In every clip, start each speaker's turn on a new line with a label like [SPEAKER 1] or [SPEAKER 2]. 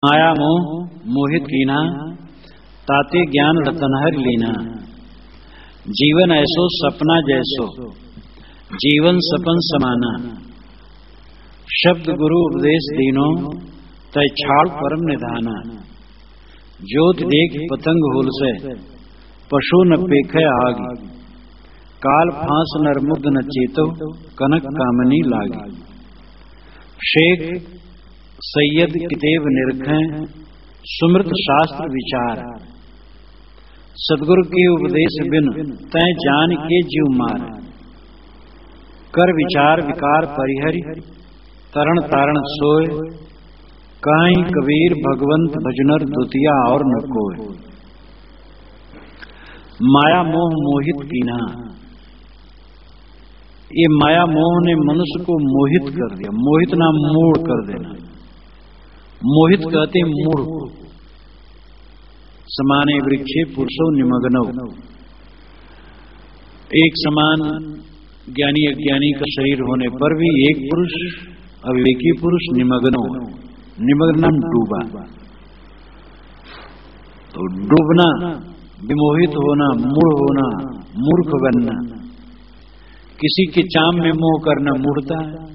[SPEAKER 1] माया मोह मोहित कीना, ताते ज्ञान रतन हरि लीना। जीवन ऐसो सपना जैसो, जीवन सपन समाना। शब्द गुरु उपदेश दीनो, तय छाड़ परम निधाना। ज्योत देख पतंग होल से, पशु न पेख आगी। काल फांस नरमुग्ध न चेतो, कनक कामनी लागी। शेख सैयद कितेब निरखें, सुमृत शास्त्र विचार। सदगुरु के उपदेश बिन, तय जान के जीव मार। कर विचार विकार परिहरि, तरण तारण सोय। कहीं कबीर भगवंत भजनर, द्वितीया और न कोय। माया मोह मोहित कीना। ये माया मोह ने मनुष्य को मोहित कर दिया। मोहित नाम मूढ़ कर देना। मोहित कहते मूढ़ को। समाने वृक्षे पुरुषो निमग्नौ। एक समान ज्ञानी अज्ञानी का शरीर होने पर भी एक पुरुष अविवेकी पुरुष निमग्नो। निमग्न नाम डूबा। तो डूबना, विमोहित होना, मूढ़ होना, मूर्ख बनना। किसी के चाम में मोह करना मूढ़ता है।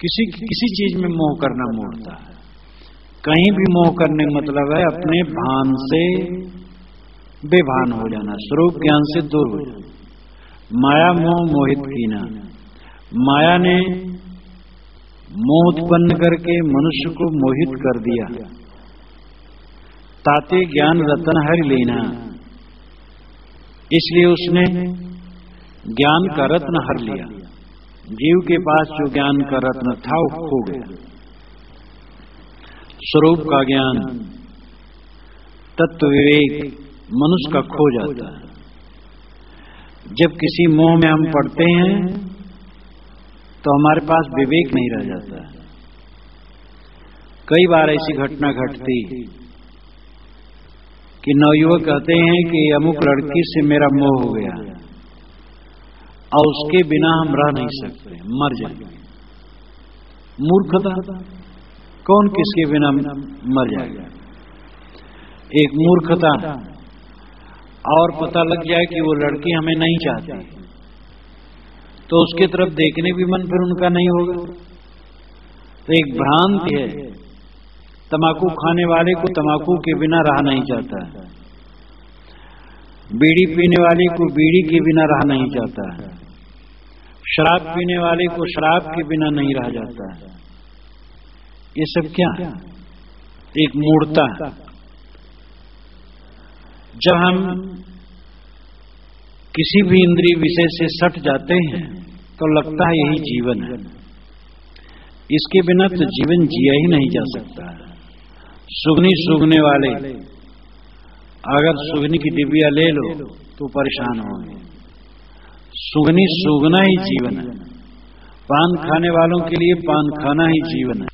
[SPEAKER 1] किसी चीज में मोह करना मूढ़ता है। कहीं भी मोह करने का मतलब है अपने भान से बेभान हो जाना, स्वरूप ज्ञान से दूर हो जाना। माया मोह मोहित कीना। माया ने मोह उत्पन्न करके मनुष्य को मोहित कर दिया। ताते ज्ञान रतन हरि लीना। इसलिए उसने ज्ञान का रत्न हर लिया। जीव के पास जो ज्ञान का रत्न था वो खो गया। स्वरूप का ज्ञान, तत्व विवेक मनुष्य का खो जाता है। जब किसी मोह में हम पड़ते हैं तो हमारे पास विवेक नहीं रह जाता है। कई बार ऐसी घटना घटती कि नवयुवक कहते हैं कि अमुक लड़की से मेरा मोह हो गया और उसके बिना हम रह नहीं सकते, मर जाएंगे। मूर्खता। कौन किसके बिना मर जाएगा? एक मूर्खता। और पता लग जाए कि वो लड़की हमें नहीं चाहती तो उसके तरफ देखने भी मन फिर उनका नहीं होगा। तो एक भ्रांति है। तंबाकू खाने वाले को तंबाकू के बिना रह नहीं जाता है। बीड़ी पीने वाले को बीड़ी के बिना रह नहीं जाता है। शराब पीने वाले को शराब के बिना नहीं रह जाता है। ये सब क्या? एक मूढ़ता। जब हम किसी भी इंद्रिय विषय से सट जाते हैं तो लगता है यही जीवन है। इसके बिना तो जीवन जिया ही नहीं जा सकता है। सुगनी सूंघने वाले अगर सुगनी की डिबिया ले लो तो परेशान होंगे। सुगनी सूंघना ही जीवन है। पान खाने वालों के लिए पान खाना ही जीवन है।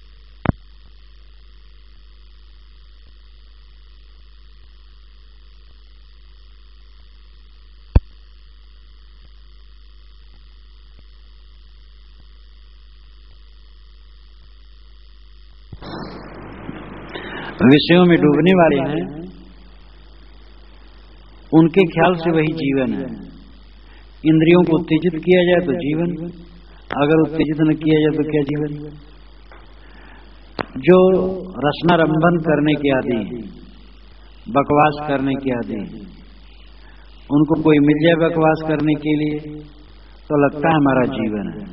[SPEAKER 1] विषयों में डूबने वाले हैं, उनके ख्याल से वही जीवन है। इंद्रियों को उत्तेजित किया जाए तो जीवन, अगर उत्तेजित न किया जाए तो क्या जीवन? जो रचनारंभन करने के आदि हैं, बकवास करने के आदि हैं, उनको कोई मिल जाए बकवास करने के लिए तो लगता है हमारा जीवन है।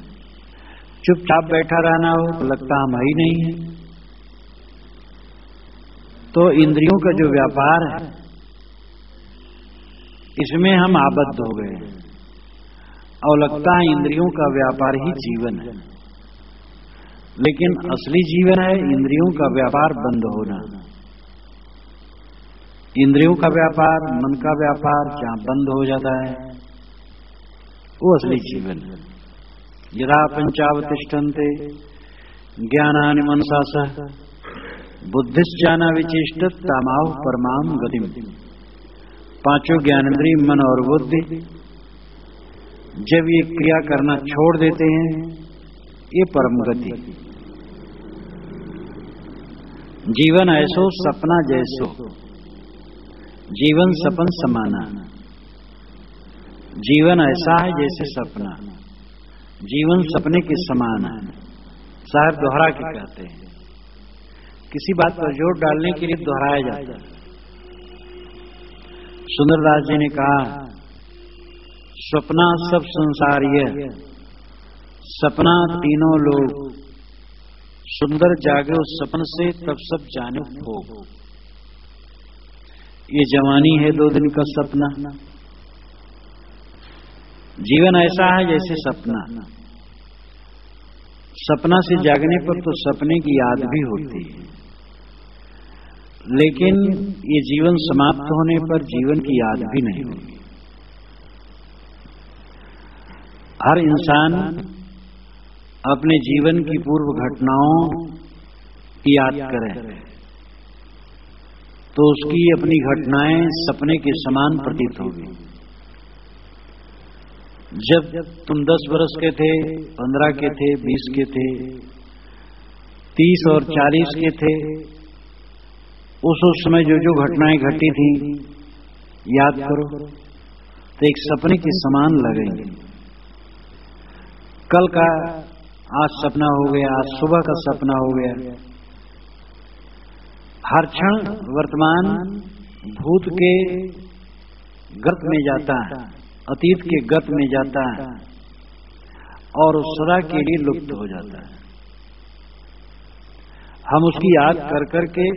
[SPEAKER 1] चुपचाप बैठा रहना हो तो लगता हम ही नहीं है। तो इंद्रियों का जो व्यापार है इसमें हम आबद्ध हो गए और लगता है इंद्रियों का व्यापार ही जीवन है। लेकिन असली जीवन है इंद्रियों का व्यापार बंद होना। इंद्रियों का व्यापार, मन का व्यापार जहां बंद हो जाता है वो असली जीवन है। यदा पंचावतिष्ठन्ते ज्ञानानि मनसा सह, बुद्धिश्चाना विचेष्टत तामाव परमाम गतिम। पांचों ज्ञानेंद्रिय मन और बुद्धि जब ये क्रिया करना छोड़ देते हैं ये परम गति। जीवन ऐसो सपना जैसो, जीवन सपन समाना। जीवन ऐसा है जैसे सपना, जीवन सपने के समान है। साहब दोहरा के कहते हैं, किसी बात पर जोर डालने के लिए दोहराया जाता है। सुंदरदास जी ने कहा, सपना सब संसारीय, सपना तीनों लोग, सुंदर जागे उस सपन से तब सब जाने भोग। ये जवानी है 2 दिन का सपना। जीवन ऐसा है जैसे सपना, सपना से जागने पर तो सपने की याद भी होती है, लेकिन ये जीवन समाप्त होने पर जीवन की याद भी नहीं होगी। हर इंसान अपने जीवन की पूर्व घटनाओं की याद करे तो उसकी अपनी घटनाएं सपने के समान प्रतीत होगी। जब तुम 10 वर्ष के थे, 15 के थे, 20 के थे, 30 और 40 के थे, उस समय जो घटनाएं घटी थी याद करो तो एक सपने के समान लगेंगे। कल का आज सपना हो गया, आज सुबह का सपना हो गया। हर क्षण वर्तमान भूत के गर्त में जाता है, अतीत के गर्त में जाता है और सदा के लिए लुप्त हो जाता है। हम उसकी याद कर करके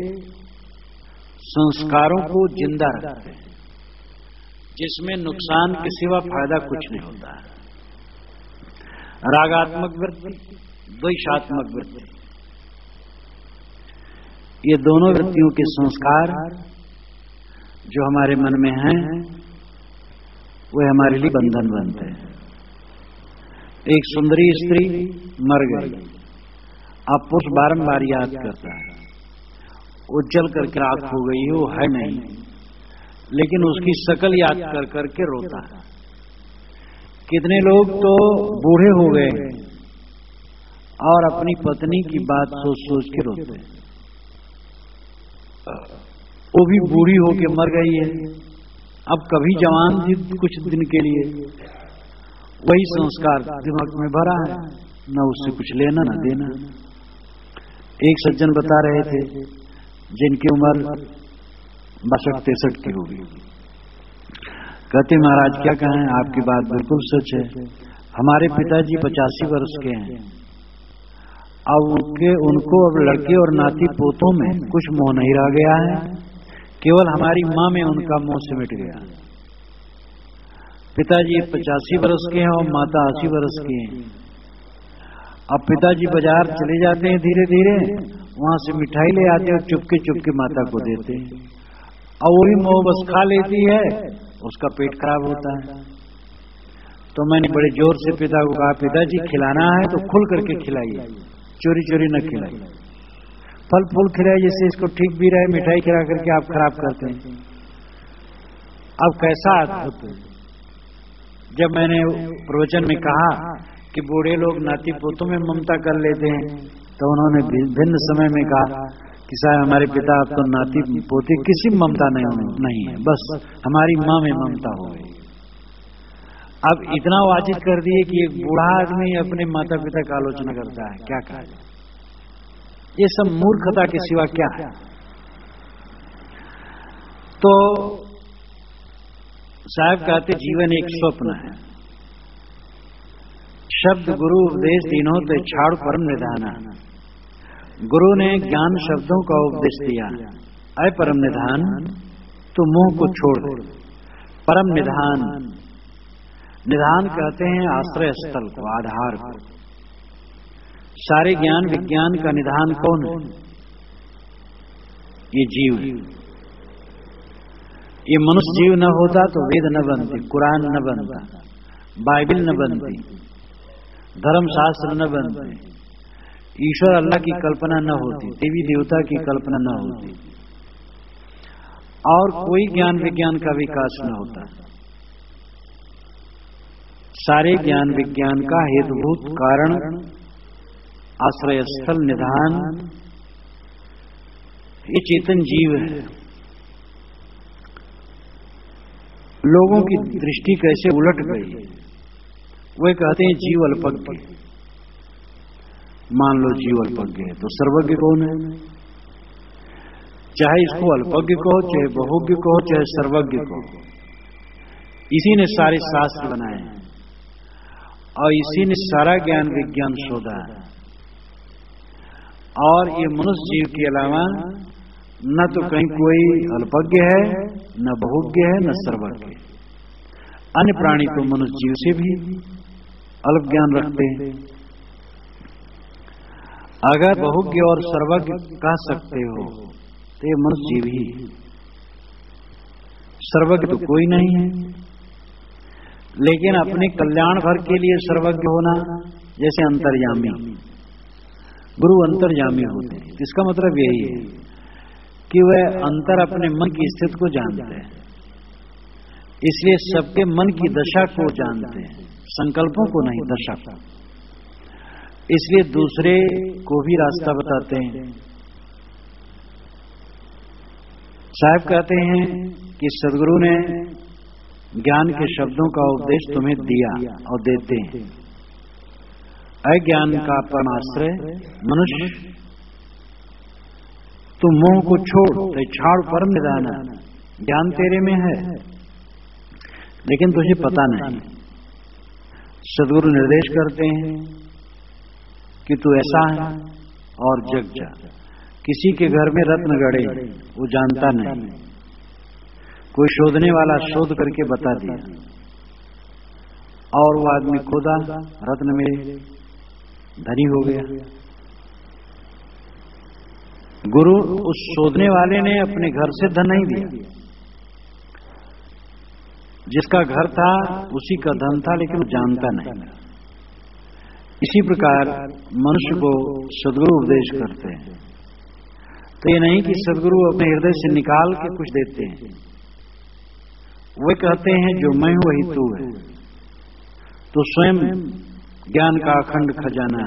[SPEAKER 1] संस्कारों को जिंदा रखते हैं, जिसमें नुकसान के सिवा फायदा कुछ नहीं होता है। रागात्मक वृत्ति, द्वेषात्मक वृत्ति, ये दोनों वृत्तियों के संस्कार जो हमारे मन में हैं, वे हमारे लिए बंधन बनते हैं। एक सुंदरी स्त्री मर गई, अब पुरुष बारंबार याद करता है, उज्जल करके राख हो गई, वो है नहीं, लेकिन उसकी शकल याद कर करके रोता है। कितने लोग तो बूढ़े हो गए और अपनी पत्नी की बात सोच सोच के रोते हैं। वो भी बूढ़ी होके मर गई है, अब कभी जवान थी कुछ दिन के लिए, वही संस्कार दिमाग में भरा है, न उससे कुछ लेना न देना। एक सज्जन बता रहे थे जिनकी उम्र 62-63 की होगी, कहते महाराज क्या कहें, आपकी बात बिल्कुल सच है। हमारे पिताजी 85 वर्ष के हैं, अब उनको अब लड़के और नाती पोतों में कुछ मोह नहीं रह गया है, केवल हमारी माँ में उनका मोह सिमट गया। पिताजी 85 वर्ष के हैं और माता 80 वर्ष की हैं। अब पिताजी बाजार चले जाते हैं धीरे धीरे, वहां से मिठाई ले आते और चुपके चुपके माता को देते हैं, और वही मोह बस खा लेती है, उसका पेट खराब होता है। तो मैंने बड़े जोर से पिता को कहा, पिताजी खिलाना है तो खुल करके खिलाइए, चोरी चोरी न खिलाइए, फल फूल खिलाइए जिससे इसको ठीक भी रहे। मिठाई खिला करके आप खराब करते हैं। अब कैसा अद्भुत, जब मैंने प्रवचन में कहा कि बूढ़े लोग नाती पोतों में ममता कर लेते हैं, तो उन्होंने भिन्न समय में कहा कि साहब हमारे पिता अब तो नाती पोती किसी में ममता नहीं है, बस हमारी माँ में ममता हो गई। अब इतना वाजिब कर दिए कि एक बूढ़ा आदमी अपने माता पिता का आलोचना करता है, क्या कहा जाए। ये सब मूर्खता के सिवा क्या है। तो साहब कहते जीवन एक स्वप्न है, शब्द गुरु उपदेश तीनों ते छाड़ परम निधाना। गुरु ने ज्ञान शब्दों का उपदेश दिया, अय परम निधान तो मोह को छोड़ दे। परम निधान, निधान कहते हैं आश्रय स्थल को, आधार को। सारे ज्ञान विज्ञान का निधान कौन है? ये जीव। ये मनुष्य जीव न होता तो वेद न बनते, कुरान न बनता, बाइबल न बनती, धर्मशास्त्र न बनते, ईश्वर अल्लाह की कल्पना न होती, देवी देवता की कल्पना न होती, और कोई ज्ञान विज्ञान का विकास न होता। सारे ज्ञान विज्ञान का हेतुभूत कारण, आश्रय स्थल, निधान ये चेतन जीव है। लोगों की दृष्टि कैसे उलट गई, वे कहते हैं जीव अल्पज्ञ। मान लो जीव अल्पज्ञ है तो सर्वज्ञ कौन है? चाहे इसको अल्पज्ञ कहो, चाहे बहुज्ञ कहो, चाहे सर्वज्ञ कहो, इसी ने सारे शास्त्र बनाए और इसी ने सारा ज्ञान विज्ञान शोधा है। और ये मनुष्य जीव के अलावा न तो कहीं कोई अल्पज्ञ है, न बहुज्ञ है, न सर्वज्ञ। अन्य प्राणी तो मनुष्य जीव से भी अल्प ज्ञान रखते हैं। अगर बहुज्ञ और सर्वज्ञ कह सकते हो तो ये मनुष्य जीव ही, सर्वज्ञ तो कोई नहीं है। लेकिन अपने कल्याण भर के लिए सर्वज्ञ होना, जैसे अंतर्यामी, गुरु अंतर्यामी होते हैं। इसका मतलब यही है कि वह अंतर अपने मन की स्थिति को जानते हैं, इसलिए सबके मन की दशा को जानते हैं, संकल्पों को नहीं, दशा को। इसलिए दूसरे को भी रास्ता बताते हैं। साहब कहते हैं कि सदगुरु ने ज्ञान के शब्दों का उपदेश तुम्हें दिया और देते हैं। अज्ञान का परमाश्रय मनुष्य, तू मोह को छोड़ तो छाड़ परम निदान। ज्ञान तेरे में है लेकिन तुझे पता नहीं। सदगुरु निर्देश करते हैं कि तू ऐसा है और जग जा। किसी के घर में रत्न गड़े, वो जानता नहीं, कोई शोधने वाला शोध करके बता दिया और वो आदमी खोदा, रत्न में धनी हो गया। गुरु उस शोधने वाले ने अपने घर से धन नहीं दिया, जिसका घर था उसी का धन था, लेकिन वो जानता नहीं। इसी प्रकार मनुष्य को सदगुरु उपदेश करते हैं तो ये नहीं कि सदगुरु अपने हृदय से निकाल के कुछ देते हैं। वे कहते हैं जो मैं हूं वही तू है, तो स्वयं ज्ञान का अखंड खजाना,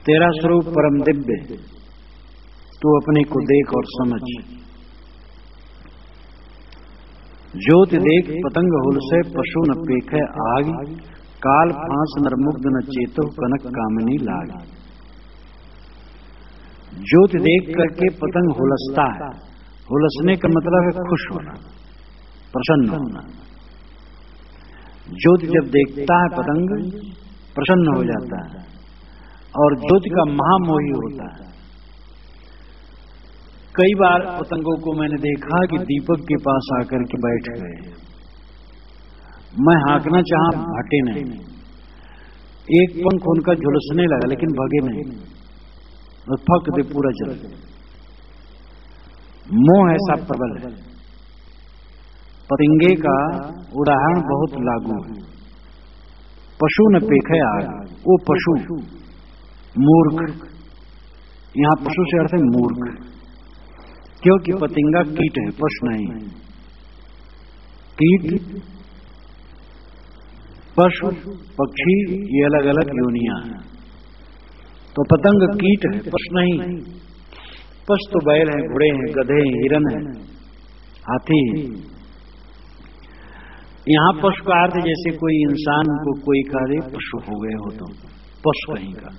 [SPEAKER 1] तेरा स्वरूप परम दिव्य, तू अपने को देख और समझ। ज्योति देख पतंग हुल से पशु न पेखे आग, काल फांस नरमुग्ध न चेतो कनक कामिनी लाग। ज्योति देख करके पतंग हुलसता है। हुलसने का मतलब है खुश होना, प्रसन्न होना। ज्योति जब देखता है पतंग प्रसन्न हो जाता है और ज्योति का महामोही होता है। कई बार पतंगों को मैंने देखा कि दीपक के पास आकर के बैठ गए। मैं हाँकना चाहा, हटे नहीं। एक पंख उनका झुलसने लगा लेकिन भगे नहीं, और फक दे पूरा जल। मोह ऐसा प्रबल है। पतंगे का उदाहरण बहुत लागू है। पशु न पेखे आग, वो पशु मूर्ख, यहां पशु से अर्थ है मूर्ख, क्योंकि पतंगा कीट है, पशु नहीं। कीट, पशु, पक्षी ये अलग अलग योनियां हैं। तो पतंग कीट है, पशु नहीं। पशु तो बैल है, घोड़े हैं, गधे हैं, हिरन है, हाथी है। यहां पशु का अर्थ जैसे कोई इंसान को कोई कह दे पशु हो गए हो, तो पशु कहीं का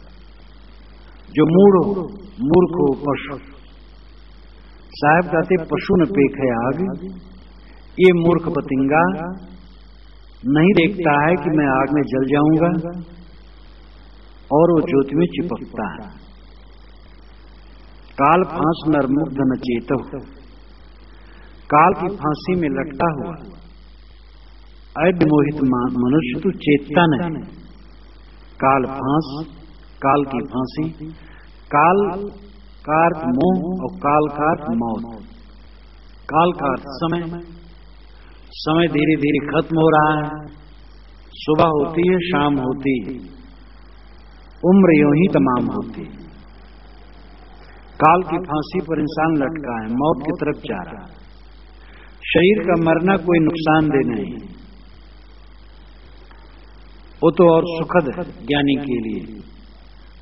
[SPEAKER 1] जो मूढ़ हो, मूर्ख हो, पशु। साहब कहते पशु न पेखे आग, ये मूर्ख पतंगा नहीं देखता है कि मैं आग में जल जाऊंगा, और वो ज्योति में चिपकता है। काल फांस नरमुग्ध न चेतो, काल की फांसी में लटका हुआ अद्य मोहित मनुष्य तू चेतता नहीं। काल फांस, काल की फांसी, काल का अर्थ मोह और काल का अर्थ मौत। काल का अर्थ समय, समय धीरे धीरे खत्म हो रहा है। सुबह होती है, शाम होती है, उम्र यूं ही तमाम होती है। काल की फांसी पर इंसान लटका है, मौत की तरफ जा रहा है। शरीर का मरना कोई नुकसानदेह नहीं, वो तो और सुखद है ज्ञानी के लिए।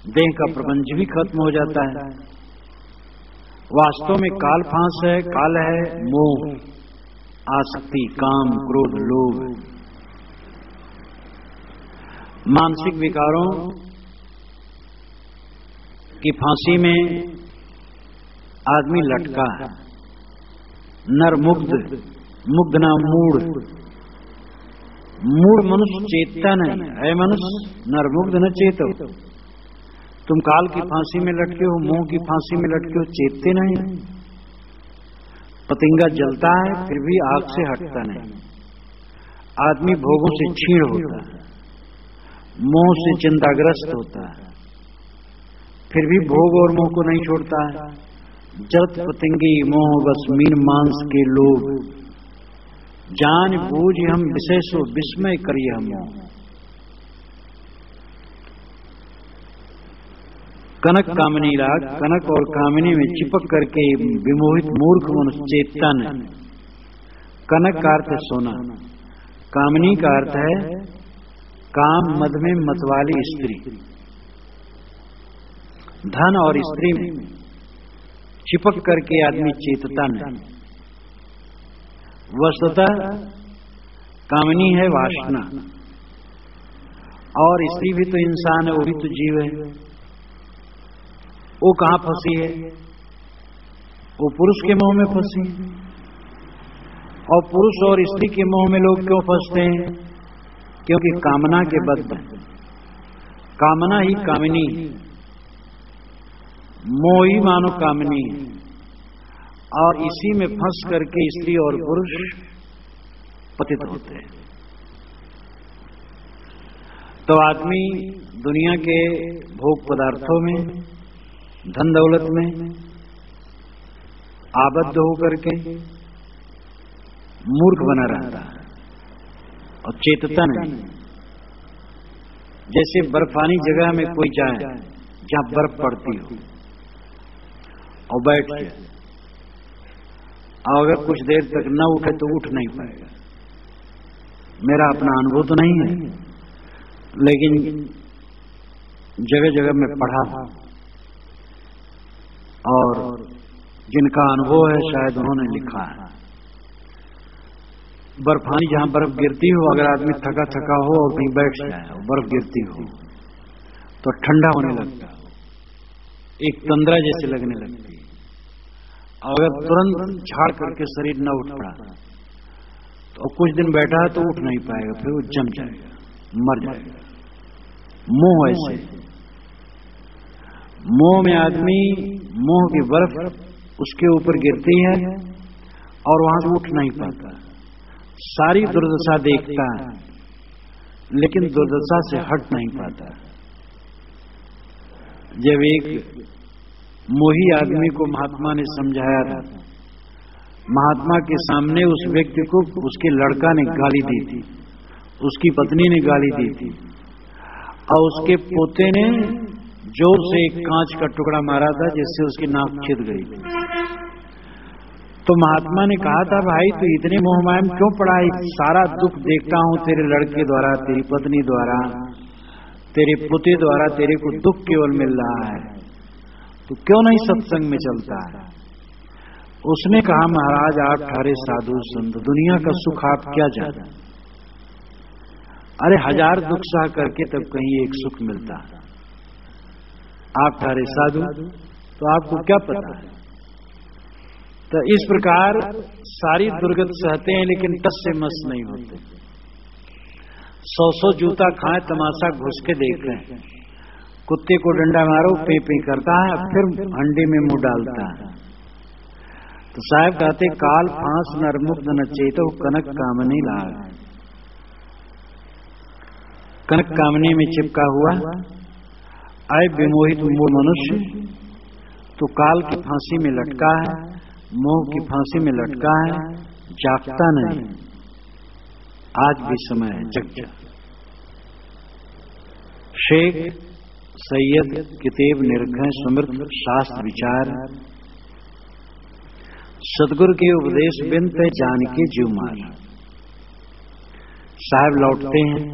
[SPEAKER 1] देह का प्रपंच भी खत्म हो जाता है, वास्तव में काल फांस है, काल है मोह, आसक्ति, काम, क्रोध, लोभ, मानसिक विकारों की फांसी में आदमी लटका है। नरमुग्ध, मुग्ध ना मूढ़, मूढ़ मनुष्य चेतता नहीं है। मनुष्य नरमुग्ध न चेतो। तुम काल की फांसी में लटके हो, मोह की फांसी में लटके हो, चेतते नहीं। पतंगा जलता है फिर भी आग से हटता नहीं। आदमी भोगों से छीण होता है, मोह से चिंताग्रस्त होता है, फिर भी भोग और मोह को नहीं छोड़ता है। जलत पतंगी मोह बस मीन मांस के लोभ, जान बूझ हम विशेषो विस्मय करिए हम। कनक कामिनी राग, कनक और कामिनी में चिपक करके विमोहित मूर्ख मनुष्य चेतता नहीं। कनक का अर्थ है सोना, कामिनी का अर्थ है काम मद में मतवाली स्त्री। धन और स्त्री में चिपक करके आदमी चेतता नहीं। वस्तुतः कामिनी है वासना, और स्त्री भी तो इंसान है, वो भी तो जीव है। वो कहां फंसी है? वो पुरुष के मोह में फंसी। और पुरुष और स्त्री के मोह में लोग क्यों फंसते हैं? क्योंकि कामना के बद्ध हैं। कामना ही कामिनी है, मोह ही मानो कामिनी है, और इसी में फंस करके स्त्री और पुरुष पतित होते हैं। तो आदमी दुनिया के भोग पदार्थों में, धन दौलत में आबद्ध होकर के मूर्ख बना रहता है और चेतता नहीं। जैसे बर्फानी जगह में कोई जाए जहां बर्फ पड़ती हो और बैठ जाए, और अगर कुछ देर तक न उठे तो उठ नहीं पाएगा। मेरा अपना अनुभव तो नहीं है, लेकिन जगह जगह में पढ़ा और जिनका अनुभव है शायद उन्होंने लिखा है। बर्फानी जहां बर्फ गिरती हो, अगर आदमी थका थका हो और कहीं बैठ जाए और बर्फ गिरती हो तो ठंडा होने लगता है, एक तंद्रा जैसे लगने लगती है। और अगर तुरंत झाड़ करके शरीर न उठ पड़ा तो कुछ दिन बैठा है तो उठ नहीं पाएगा, फिर वो जम जाएगा, मर जाएगा। मोह ऐसे, मोह में आदमी, मोह की बर्फ उसके ऊपर गिरती है और वहां से उठ नहीं पाता। सारी दुर्दशा देखता है लेकिन दुर्दशा से हट नहीं पाता। जब एक मोही आदमी को महात्मा ने समझाया था, महात्मा के सामने उस व्यक्ति को उसके लड़का ने गाली दी थी, उसकी पत्नी ने गाली दी थी, और उसके पोते ने जोर से एक कांच का टुकड़ा मारा था जिससे उसकी नाक छिद गई थी। तो महात्मा ने कहा था, भाई तू इतने मोहमाया में क्यों पड़ा है? सारा दुख देखता हूं तेरे लड़के द्वारा, तेरी पत्नी द्वारा, तेरे पुत्र द्वारा तेरे को दुख केवल मिल रहा है, तो क्यों नहीं सत्संग में चलता है? उसने कहा, महाराज आप ठहरे साधु संत, दुनिया का सुख आप क्या जाने? अरे 1000 दुख सह करके तब कहीं एक सुख मिलता है। आप ठहरे साधु, तो आपको क्या पता है? तो इस प्रकार सारी दुर्गत सहते हैं लेकिन टस से मस नहीं होते। 100 जूता खाए तमाशा घुस के देख रहे हैं। कुत्ते को डंडा मारो पे पे करता है, फिर हंडी में मुंह डालता है। तो साहब कहते, काल फांस नरमुग्ध न चेतो कनक कामनी लाग। कनक कामनी में चिपका हुआ आय विमोहित मूल मनुष्य तो काल की फांसी में लटका है, मोह की फांसी में लटका है, जागता नहीं। आज भी समय है, जग जा। शेख सैयद किताब निर्घय समृद्ध शास्त्र विचार, सदगुरु के उपदेश बिन पे जान के जीव मार। साहब लौटते हैं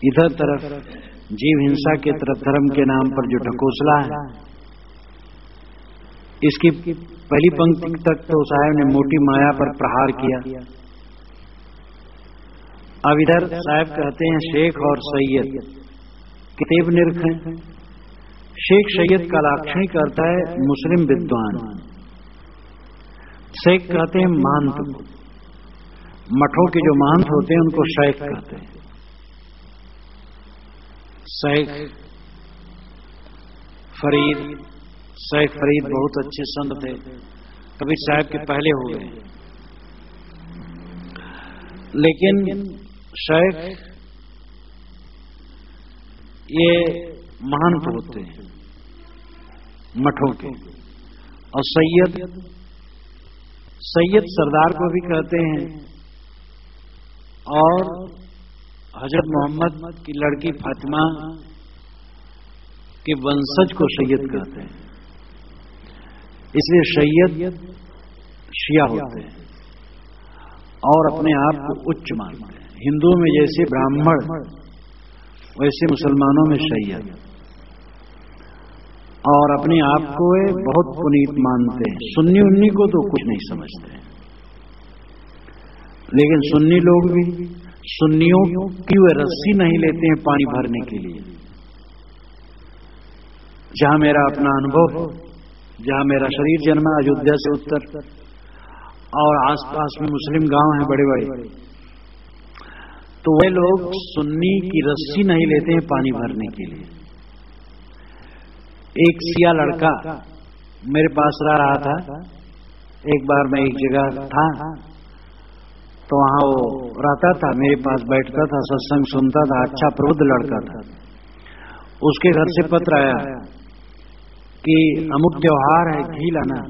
[SPEAKER 1] इधर तरफ, जीव हिंसा के तरफ धर्म के नाम पर जो ढकोसला है इसकी पहली पंक्ति तक तो साहब ने मोटी माया पर प्रहार किया। अब इधर साहब कहते हैं शेख और सैयद किताब निरख हैं। शेख सैयद का लाक्षणिक अर्थ है मुस्लिम विद्वान। शेख कहते हैं महंत को, मठों के जो महंत होते हैं उनको शेख कहते हैं। शेख फरीद, शेख फरीद बहुत अच्छे संत थे, कबीर साहब के पहले हो गए। लेकिन शेख ये महंत होते हैं मठों के। और सैयद, सैयद सरदार को भी कहते हैं। और हजरत मोहम्मद की लड़की फातिमा के वंशज को सैयद कहते हैं, इसलिए सैयद शिया होते हैं और अपने आप को उच्च मानते हैं। हिंदुओं में जैसे ब्राह्मण वैसे मुसलमानों में सैयद, और अपने आप को बहुत पुनीत मानते हैं। सुन्नी उन्नी को तो कुछ नहीं समझते, लेकिन सुन्नी लोग भी सुन्नियों की वे रस्सी नहीं लेते हैं पानी भरने के लिए। जहां मेरा अपना अनुभव, जहां मेरा शरीर जन्मा अयोध्या से उत्तर और आसपास में मुस्लिम गांव हैं बड़े बड़े, तो वे लोग सुन्नी की रस्सी नहीं लेते हैं पानी भरने के लिए। एक सिया लड़का मेरे पास रहा था। एक बार मैं एक जगह था तो वहां वो रहता था, मेरे पास बैठता था, सत्संग सुनता था, अच्छा प्रबुद्ध लड़का था। उसके घर से पत्र आया कि अमुक त्योहार है, घी लाना,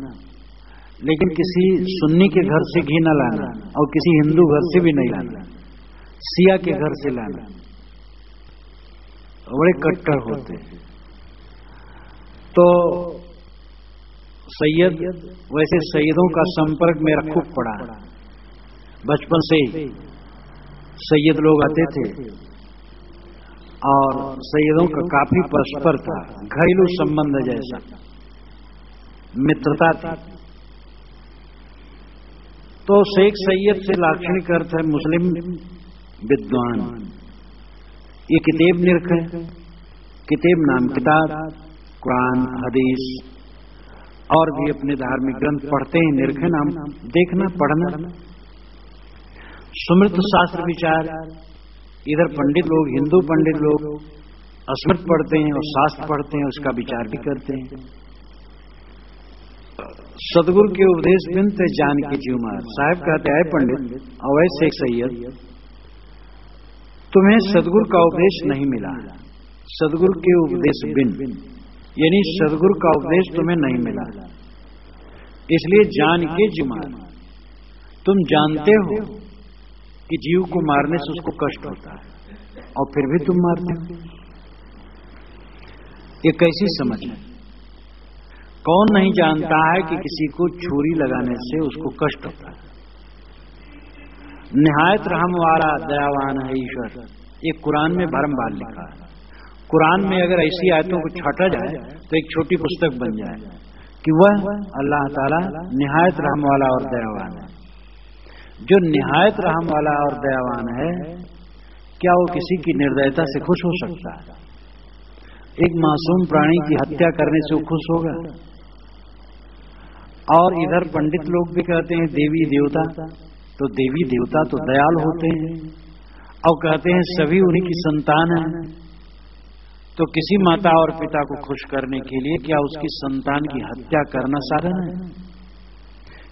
[SPEAKER 1] लेकिन किसी सुन्नी के घर से घी न लाना और किसी हिंदू घर से भी नहीं लाना, सिया के घर से लाना। बड़े कट्टर होते। तो सैयद, वैसे सैयदों का संपर्क मेरा खूब पड़ा, बचपन से ही सैयद लोग आते थे और सैयदों का काफी परस्पर था, घरेलू संबंध जैसा मित्रता थी। तो शेख सैयद से लाक्षणिक अर्थ है मुस्लिम विद्वान। ये किताब निरख है। किताब नाम किताब, कुरान, हदीस और भी अपने धार्मिक ग्रंथ पढ़ते हैं। निरख नाम देखना, पढ़ना। सुमृत शास्त्र विचार, इधर पंडित लोग, हिंदू पंडित लोग अस्मृत पढ़ते हैं और शास्त्र पढ़ते हैं, उसका विचार भी करते हैं। सदगुरु के उपदेश बिन ते जान के जीवमार। साहब कहते हैं पंडित और शेख सैयद, तुम्हें सदगुरु का उपदेश नहीं मिला, सदगुरु के उपदेश बिन, यानी सदगुरु का उपदेश तुम्हें नहीं मिला, इसलिए जान के जीवमार। तुम जानते हो कि जीव को मारने से उसको कष्ट होता है और फिर भी तुम मारते हो। ये कैसी समझ है? कौन नहीं जानता है कि किसी को छुरी लगाने से उसको कष्ट होता है। निहायत रहम वाला दयावान है ईश्वर, ये कुरान में बारंबार लिखा है। कुरान में अगर ऐसी आयतों को छाटा जाए तो एक छोटी पुस्तक बन जाए कि वह अल्लाह ताला निहायत रहम वाला और दयावान है। जो निहायत रहम वाला और दयावान है, क्या वो किसी की निर्दयता से खुश हो सकता है? एक मासूम प्राणी की हत्या करने से वो खुश होगा? और इधर पंडित लोग भी कहते हैं देवी देवता, तो देवी देवता तो दयालु होते हैं और कहते हैं सभी उन्हीं की संतान है। तो किसी माता और पिता को खुश करने के लिए क्या उसकी संतान की हत्या करना साधन है?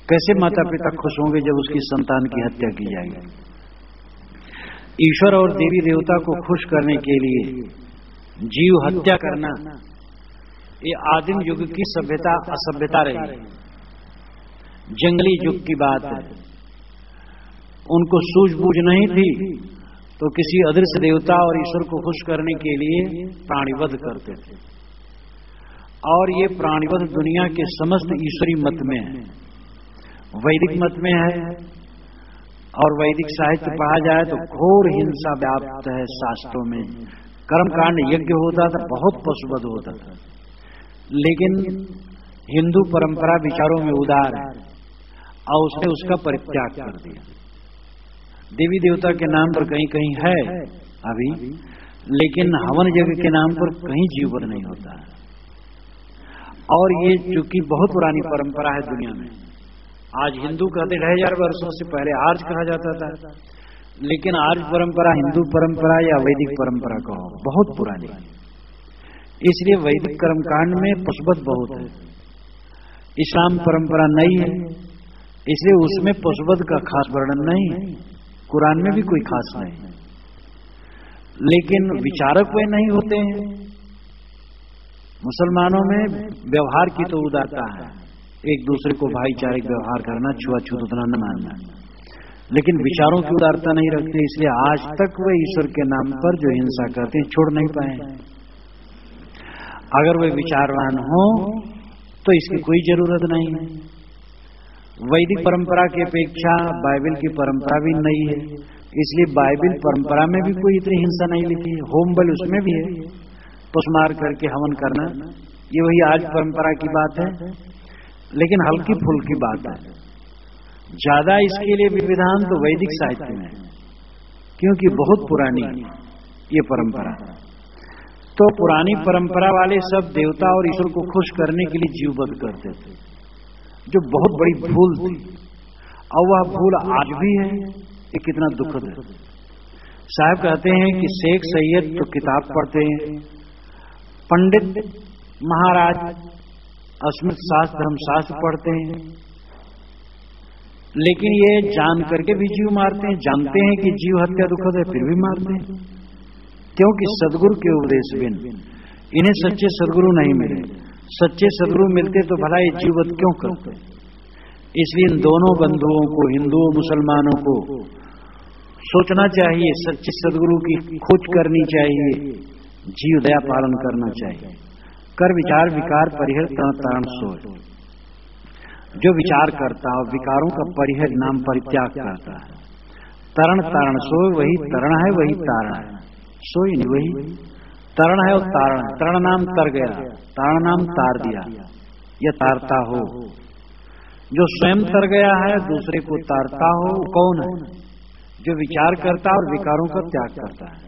[SPEAKER 1] कैसे माता पिता खुश होंगे जब उसकी संतान की हत्या की जाएगी? ईश्वर और देवी देवता को खुश करने के लिए जीव हत्या करना, ये आदिम युग की सभ्यता असभ्यता रही है, जंगली युग की बात है। उनको सूझबूझ नहीं थी तो किसी अदृश्य देवता और ईश्वर को खुश करने के लिए प्राणिवध करते थे। और ये प्राणिवध दुनिया के समस्त ईश्वरी मत में है, वैदिक मत में है। और वैदिक साहित्य पढ़ा जाए तो घोर हिंसा व्याप्त है शास्त्रों में। कर्मकांड यज्ञ होता था, बहुत पशुवध होता था, लेकिन हिंदू परंपरा विचारों में उदार है और उसने उसका परित्याग कर दिया। देवी देवता के नाम पर कहीं कहीं है अभी, लेकिन हवन यज्ञ के नाम पर कहीं जीवन नहीं होता है। और ये चूंकि बहुत पुरानी परंपरा है दुनिया में, आज हिंदू कहते 2500 वर्षों से पहले आर्ज कहा जाता था, लेकिन आर्ज परंपरा हिंदू परंपरा या वैदिक परंपरा कहो बहुत पुरानी है। इसलिए वैदिक कर्मकांड में पशुवध बहुत है, इस्लाम परंपरा नई है, इसलिए उसमें पशुवध का खास वर्णन नहीं है, कुरान में भी कोई खास नहीं है। लेकिन विचारक वे नहीं होते हैं। मुसलमानों में व्यवहार की तो उदारता है, एक दूसरे को भाईचारिक व्यवहार करना, छुआछूत उतना न मानना, लेकिन विचारों की उदारता नहीं रखते। इसलिए आज तक वे ईश्वर के नाम पर जो हिंसा करते हैं छोड़ नहीं पाए। अगर वे विचारवान हो तो इसकी कोई जरूरत नहीं है। वैदिक परंपरा की अपेक्षा बाइबल की परंपरा भी नई है, इसलिए बाइबल परंपरा में भी कोई इतनी हिंसा नहीं लिखी है। होम बल उसमें भी है, पुष्मार करके हवन करना, ये वही आज परंपरा की बात है, लेकिन हल्की फुल्की बात है। ज्यादा इसके लिए विधान तो वैदिक साहित्य में है, क्योंकि बहुत पुरानी ये परंपरा। तो पुरानी परंपरा वाले सब देवता और ईश्वर को खुश करने के लिए जीवबद्ध करते थे, जो बहुत बड़ी भूल थी, और वह भूल आज भी है। ये कितना दुखद है। साहब कहते हैं कि शेख सैयद तो किताब पढ़ते हैं, पंडित महाराज अस्मृत शास्त्र धर्मशास्त्र पढ़ते हैं, लेकिन ये जान करके भी जीव मारते हैं, जानते हैं कि जीव हत्या दुखद है, फिर भी मारते हैं, क्योंकि सदगुरु के उपदेश बिन इन्हें सच्चे सदगुरु नहीं मिले। सच्चे सदगुरु मिलते तो भला ये जीवत क्यों करते। इसलिए इन दोनों बंधुओं को, हिंदुओं मुसलमानों को सोचना चाहिए, सच्चे सदगुरु की खोज करनी चाहिए, जीव दया पालन करना चाहिए। कर विचार विकार परिहर तरण सोय। जो विचार करता है विकारों का परिहर नाम परित्याग करता है। तरण तारण सोय, वही तरण है वही तारण है, सोई नहीं वही तरण है और तारण है। तरण नाम तर गया, तारण नाम तार दिया, यह तारता हो। जो स्वयं तर गया है दूसरे को तारता हो, कौन है? जो विचार करता और विकारों का त्याग करता है।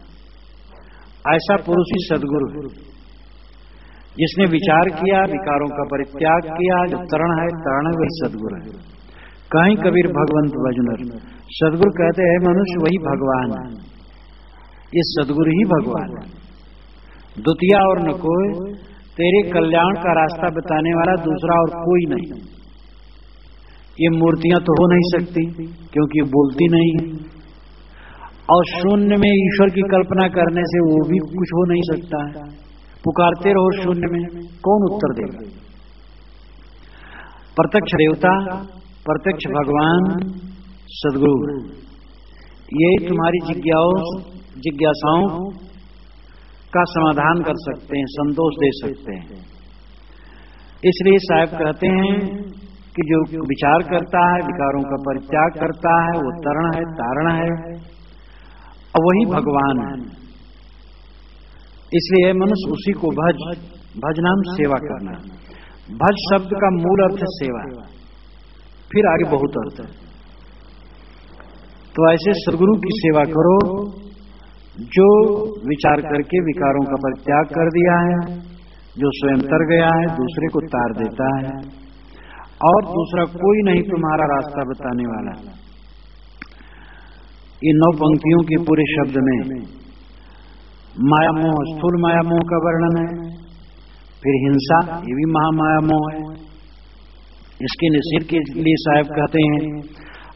[SPEAKER 1] ऐसा पुरुष ही सदगुरु है, जिसने विचार किया, विकारों का परित्याग किया। जो तरण है तारण है वही सदगुरु है। कहीं कबीर भगवंत भजनर, सदगुरु कहते हैं मनुष्य वही भगवान है, ये सदगुरु ही भगवान है। द्वितीया और न कोई, तेरे कल्याण का रास्ता बताने वाला दूसरा और कोई नहीं। ये मूर्तियां तो हो नहीं सकती क्योंकि बोलती नहीं है, और शून्य में ईश्वर की कल्पना करने से वो भी कुछ हो नहीं सकता है। पुकारते रहो शून्य में, कौन उत्तर देगा? प्रत्यक्ष देवता, प्रत्यक्ष भगवान सदगुरु, ये तुम्हारी जिज्ञासाओं का समाधान कर सकते हैं, संतोष दे सकते हैं। इसलिए साहब कहते हैं कि जो विचार करता है, विकारों का परित्याग करता है, वो तरण है तारण है, और वही भगवान है। इसलिए मनुष्य उसी को भज, भज नाम सेवा करना। भज शब्द का मूल अर्थ है सेवा, फिर आगे बहुत अर्थ है। तो ऐसे सदगुरु की सेवा करो जो विचार करके विकारों का परित्याग कर दिया है, जो स्वयं तर गया है, दूसरे को तार देता है, और दूसरा कोई नहीं तुम्हारा रास्ता बताने वाला। इन 9 पंक्तियों के पूरे शब्द में माया मोह, स्थूल माया मोह का वर्णन है, फिर हिंसा, ये भी महामाया मोह है, इसके निषेध के लिए साहब कहते हैं।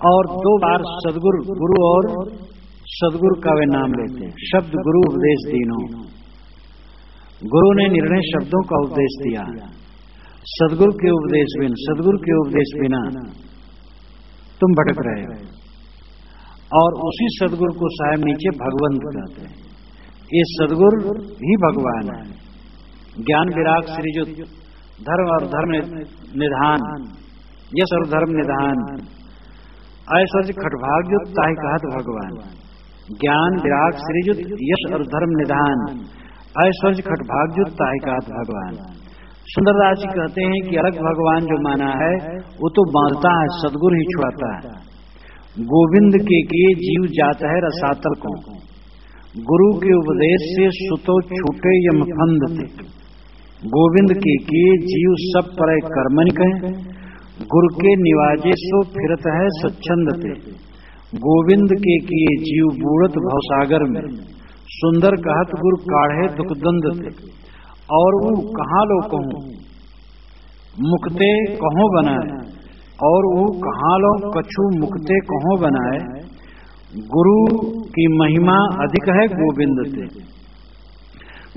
[SPEAKER 1] और 2 बार सदगुरु, गुरु और सदगुरु का वे नाम लेते हैं। शब्द गुरु उपदेश तीनों, गुरु ने निर्णय शब्दों का उपदेश दिया, सदगुरु के उपदेश बिना, सदगुरु के उपदेश बिना तुम भटक रहे हो। और उसी सदगुरु को साहब नीचे भगवंत कहते हैं। ये सदगुरु ही भगवान है। ज्ञान विराग श्रीजुत, धर्म और धर्म निधान, यश और धर्म निधान, ऐश्वर्य खटभाग्युत ताहि कहत भगवान। ज्ञान विराग श्रीजुत, यश और धर्म निधान, ऐश्वर्य खटभाग्युत ताहि कहत भगवान। सुंदरदास जी कहते हैं कि अलग भगवान जो माना है वो तो बांधता है, सदगुरु ही छुड़ाता है। गोविंद के किए जीव जाता है रसातल को, गुरु के उपदेश से सुतो छूटे यम फंद थे। गोविंद के किए जीव सब पर कर्मन कहे, गुरु के निवाजे सो फिरत है स्वच्छंद थे। गोविंद के किए जीव बूढ़त भवसागर में, सुंदर कहत गुरु काढ़े दुखदंद थे। और वो कहाँ लो कहूँ मुक्ते कहो बनाए, और वो कहाँ लो कछु मुक्ते कहो बनाए। गुरु की महिमा अधिक है गोविंद से।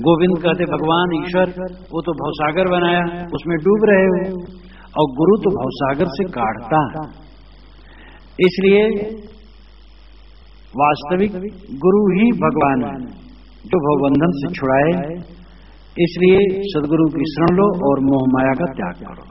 [SPEAKER 1] गोविंद कहते भगवान ईश्वर वो तो भवसागर बनाया, उसमें डूब रहे हो, और गुरु तो भवसागर से काढ़ता है। इसलिए वास्तविक गुरु ही भगवान है जो भवबंधन से छुड़ाए। इसलिए सदगुरु की शरण लो और मोह माया का त्याग करो।